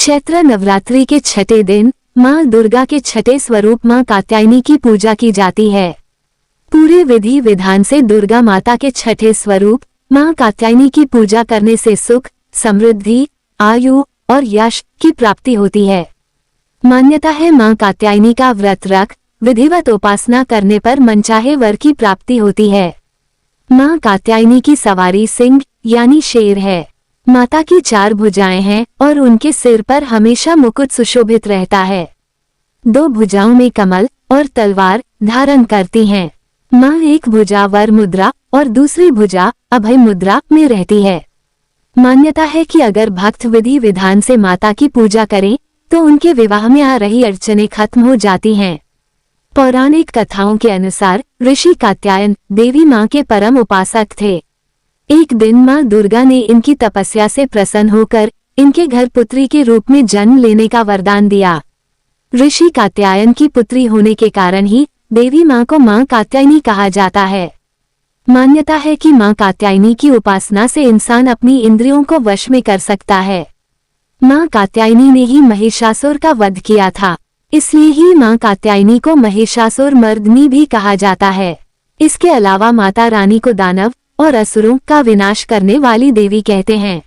चैत्र नवरात्रि के छठे दिन माँ दुर्गा के छठे स्वरूप माँ कात्यायनी की पूजा की जाती है। पूरे विधि विधान से दुर्गा माता के छठे स्वरूप माँ कात्यायनी की पूजा करने से सुख, समृद्धि, आयु और यश की प्राप्ति होती है। मान्यता है माँ कात्यायनी का व्रत रख विधिवत उपासना करने पर मनचाहे वर की प्राप्ति होती है। माँ कात्यायनी की सवारी सिंह यानी शेर है। माता की 4 भुजाएं हैं और उनके सिर पर हमेशा मुकुट सुशोभित रहता है। 2 भुजाओं में कमल और तलवार धारण करती हैं। माँ एक भुजा वर मुद्रा और दूसरी भुजा अभय मुद्रा में रहती है। मान्यता है कि अगर भक्त विधि विधान से माता की पूजा करें तो उनके विवाह में आ रही अड़चनें खत्म हो जाती हैं। पौराणिक कथाओं के अनुसार ऋषि कात्यायन देवी माँ के परम उपासक थे। एक दिन माँ दुर्गा ने इनकी तपस्या से प्रसन्न होकर इनके घर पुत्री के रूप में जन्म लेने का वरदान दिया। ऋषि कात्यायन की पुत्री होने के कारण ही देवी माँ को माँ कात्यायनी कहा जाता है। मान्यता है कि माँ कात्यायनी की उपासना से इंसान अपनी इंद्रियों को वश में कर सकता है। माँ कात्यायनी ने ही महिषासुर का वध किया था, इसलिए ही माँ कात्यायनी को महिषासुर मर्दिनी भी कहा जाता है। इसके अलावा माता रानी को दानव और असुरों का विनाश करने वाली देवी कहते हैं।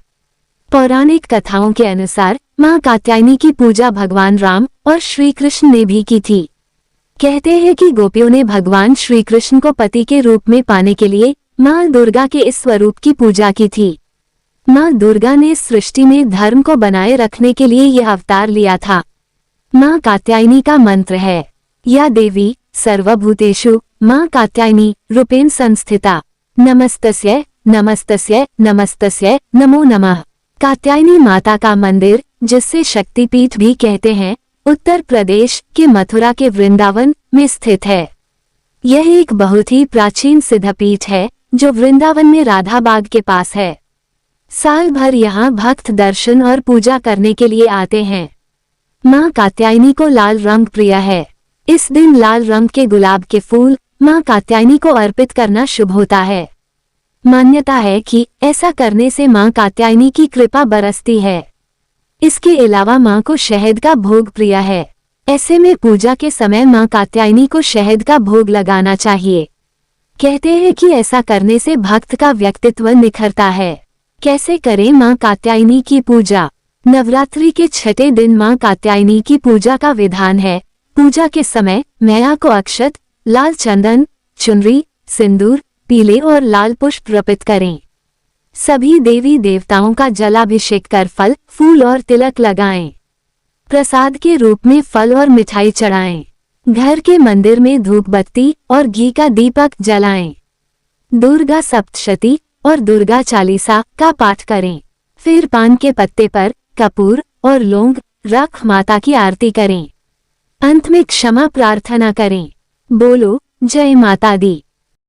पौराणिक कथाओं के अनुसार माँ कात्यायनी की पूजा भगवान राम और श्री कृष्ण ने भी की थी। कहते हैं कि गोपियों ने भगवान श्री कृष्ण को पति के रूप में पाने के लिए माँ दुर्गा के इस स्वरूप की पूजा की थी। माँ दुर्गा ने सृष्टि में धर्म को बनाए रखने के लिए यह अवतार लिया था। माँ कात्यायनी का मंत्र है, या देवी सर्वभूतेषु माँ कात्यायनी रूपेण संस्थिता, नमस्तस्यै नमस्तस्यै नमस्तस्यै नमो नमः। कात्यायनी माता का मंदिर, जिससे शक्तिपीठ भी कहते हैं, उत्तर प्रदेश के मथुरा के वृंदावन में स्थित है। यह एक बहुत ही प्राचीन सिद्धपीठ है जो वृंदावन में राधा बाग के पास है। साल भर यहाँ भक्त दर्शन और पूजा करने के लिए आते हैं। माँ कात्यायनी को लाल रंग प्रिय है। इस दिन लाल रंग के गुलाब के फूल माँ कात्यायनी को अर्पित करना शुभ होता है। मान्यता है कि ऐसा करने से माँ कात्यायनी की कृपा बरसती है। इसके अलावा माँ को शहद का भोग प्रिय है। ऐसे में पूजा के समय माँ कात्यायनी को शहद का भोग लगाना चाहिए। कहते हैं कि ऐसा करने से भक्त का व्यक्तित्व निखरता है। कैसे करें माँ कात्यायनी की पूजा? नवरात्रि के छठे दिन माँ कात्यायनी की पूजा का विधान है। पूजा के समय मैया को अक्षत, लाल चंदन, चुनरी, सिंदूर, पीले और लाल पुष्प अर्पित करें। सभी देवी देवताओं का जलाभिषेक कर फल, फूल और तिलक लगाएं। प्रसाद के रूप में फल और मिठाई चढ़ाएं। घर के मंदिर में धूप बत्ती और घी का दीपक जलाएं। दुर्गा सप्तशती और दुर्गा चालीसा का पाठ करें। फिर पान के पत्ते पर कपूर और लौंग रख माता की आरती करें। अंत में क्षमा प्रार्थना करें। बोलो जय माता दी।